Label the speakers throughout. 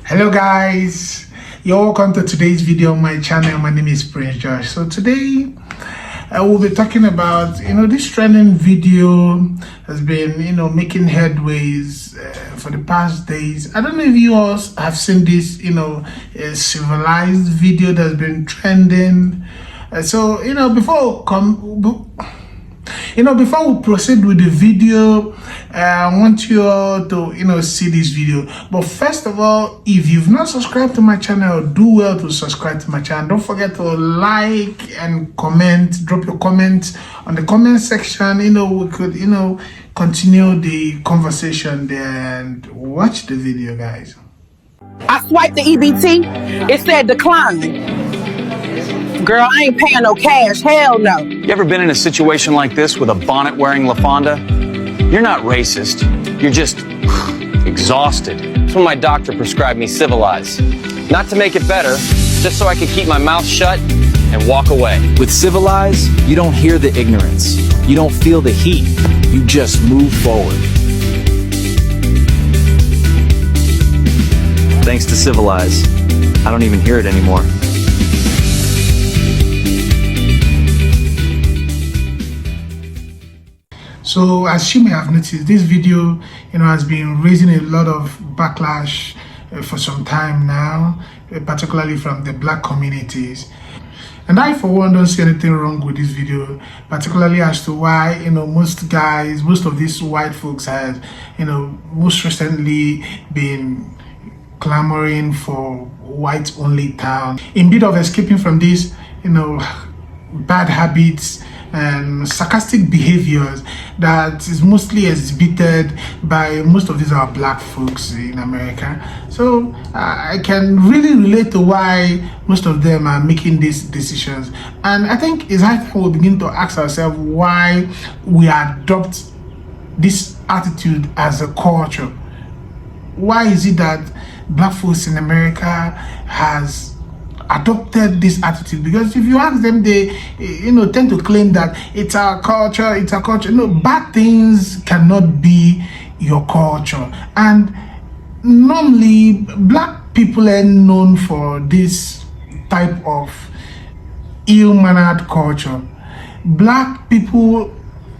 Speaker 1: Hello guys, you're welcome to today's video on my channel. My name is Prince Josh. So today I will be talking about this trending video has been making headways for the past days. I don't know if you all have seen this a civilized video that's been trending. Before we proceed with the video, I want you all to see this video. But first of all, if you've not subscribed to my channel, do well to subscribe to my channel. Don't forget to like and comment. Drop your comments on the comment section. We could continue the conversation there and watch the video, guys.
Speaker 2: I swiped the EBT. It said decline. Girl, I ain't paying no cash. Hell no.
Speaker 3: You ever been in a situation like this with a bonnet-wearing LaFonda? You're not racist. You're just exhausted.
Speaker 4: That's when my doctor prescribed me Civilize. Not to make it better, just so I could keep my mouth shut and walk away.
Speaker 5: With Civilize, you don't hear the ignorance. You don't feel the heat. You just move forward. Thanks to Civilize, I don't even hear it anymore.
Speaker 1: So as you may have noticed, this video has been raising a lot of backlash for some time now, particularly from the black communities. And I for one don't see anything wrong with this video, particularly as to why most of these white folks have most recently been clamoring for white only town in bit of escaping from this bad habits and sarcastic behaviors that is mostly exhibited by most of these are black folks in America. So I can really relate to why most of them are making these decisions, and I think it's high time we begin to ask ourselves why we adopt this attitude as a culture. Why is it that black folks in America has adopted this attitude? Because if you ask them, they tend to claim that it's our culture. Bad things cannot be your culture. And normally black people are known for this type of ill-mannered culture. Black people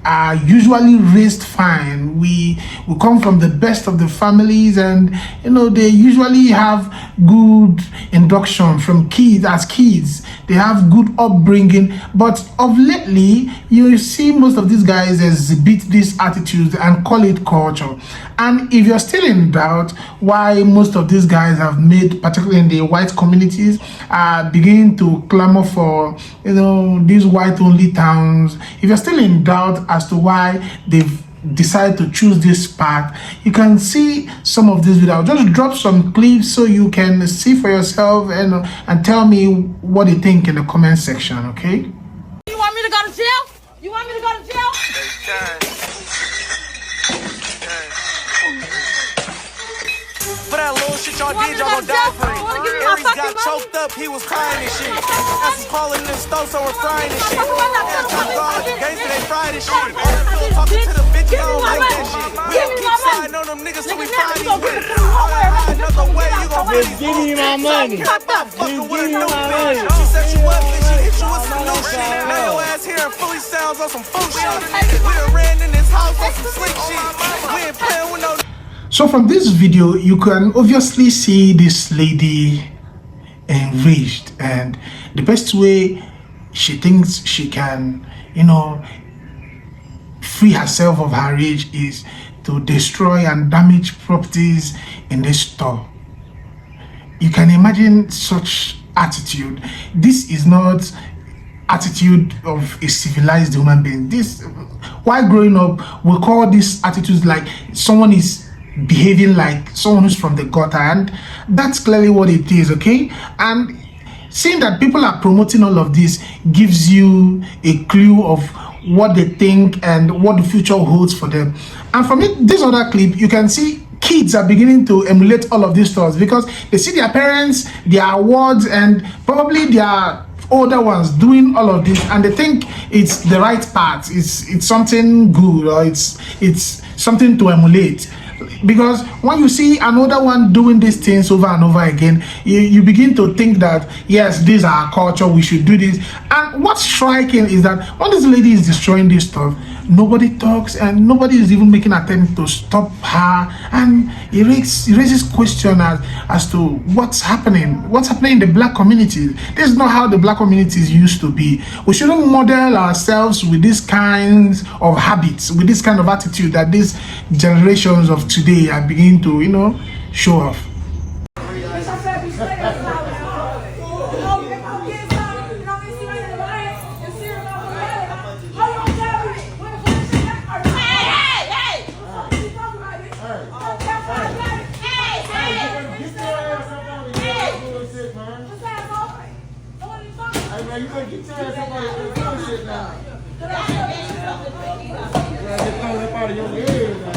Speaker 1: are usually raised fine. We come from the best of the families, and they usually have good induction from kids. As kids, they have good upbringing. But of lately, you see most of these guys exhibit these attitudes and call it culture. And if you're still in doubt why most of these guys have made, particularly in the white communities, are beginning to clamor for these white only towns, if you're still in doubt as to why they've decided to choose this path, you can see some of this video. I'll just drop some clips so you can see for yourself and tell me what you think in the comment section. Okay,
Speaker 2: You want me to go to jail? You want me to go to jail?
Speaker 6: For that little shit y'all did, y'all gon' die for it. Aries got choked up, he was crying and shit. Ass was calling in the stove, so we're frying and shit. Ass was gone, gangsta, they fried and shit. All that feel talking to the bitch, I don't like that shit. We gon' keep sliding on them niggas till we find these bitches. Another way, you gon' really
Speaker 7: give me my money.
Speaker 6: Stop fucking with a new
Speaker 7: my
Speaker 6: bitch.
Speaker 7: money.
Speaker 6: She set you up, then she hit you with some new shit. Now your ass here and fully sounds on some fool shit. We done ran in this house on some slick shit. We ain't playing with no.
Speaker 1: so from this video, you can obviously see this lady enraged, and the best way she thinks she can, free herself of her rage is to destroy and damage properties in this store. You can imagine such attitude. This is not attitude of a civilized human being. This, while growing up, we call these attitudes like someone is behaving like someone who's from the gutter, and that's clearly what it is. Okay, and seeing that people are promoting all of this gives you a clue of what they think and what the future holds for them. And from this other clip, you can see kids are beginning to emulate all of these stores because they see their parents, their awards, and probably their older ones doing all of this, and they think it's the right path, it's something good, or it's something to emulate. Because when you see another one doing these things over and over again, you begin to think that, yes, this is our culture, we should do this. And what's striking is that when this lady is destroying this stuff, nobody talks and nobody is even making an attempt to stop her. And it raises questions as to what's happening in the black community. This is not how the black communities used to be. We shouldn't model ourselves with these kinds of habits, with this kind of attitude that these generations of today are beginning to, show off.
Speaker 7: You better get your ass up out of your bullshit now. You gotta get thrown up out of your head now.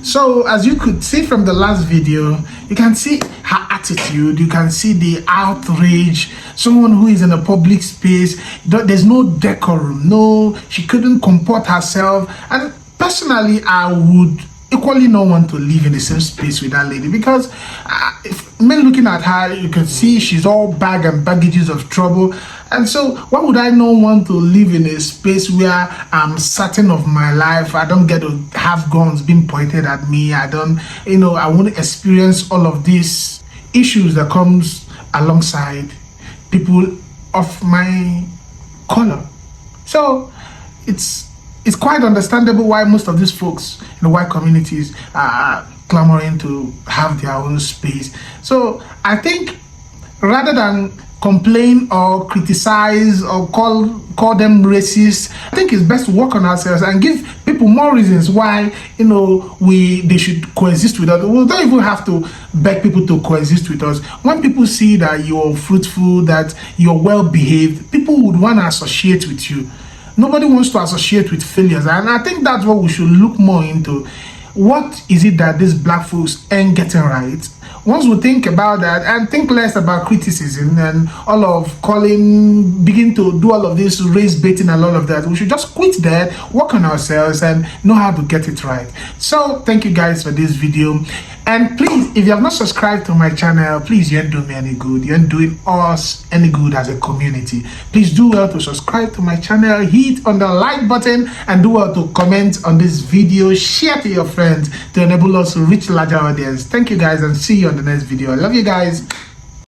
Speaker 1: So as you could see from the last video, you can see her attitude, you can see the outrage, someone who is in a public space, there's no decorum, she couldn't comport herself. And personally, I would equally not want to live in the same space with that lady, because men looking at her, you can see she's all bag and baggages of trouble. And so why would I not want to live in a space where I'm certain of my life? I don't get to have guns being pointed at me. I don't, I won't experience all of these issues that comes alongside people of my color. So it's quite understandable why most of these folks in the white communities are clamoring to have their own space. So I think rather than complain or criticize or call them racist, I think it's best to work on ourselves and give people more reasons why they should coexist with us. We don't even have to beg people to coexist with us. When people see that you're fruitful, that you're well behaved, people would want to associate with you. Nobody wants to associate with failures, and I think that's what we should look more into. What is it that these black folks ain't getting right? Once we think about that and think less about criticism and all of begin to do all of this race baiting and all of that, we should just quit that, work on ourselves and know how to get it right. So thank you guys for this video. And please, if you have not subscribed to my channel, please, you ain't doing me any good. You ain't doing us any good as a community. Please do well to subscribe to my channel, hit on the like button, and do well to comment on this video. Share to your friends to enable us to reach larger audience. Thank you guys, and see you on the next video. I love you guys.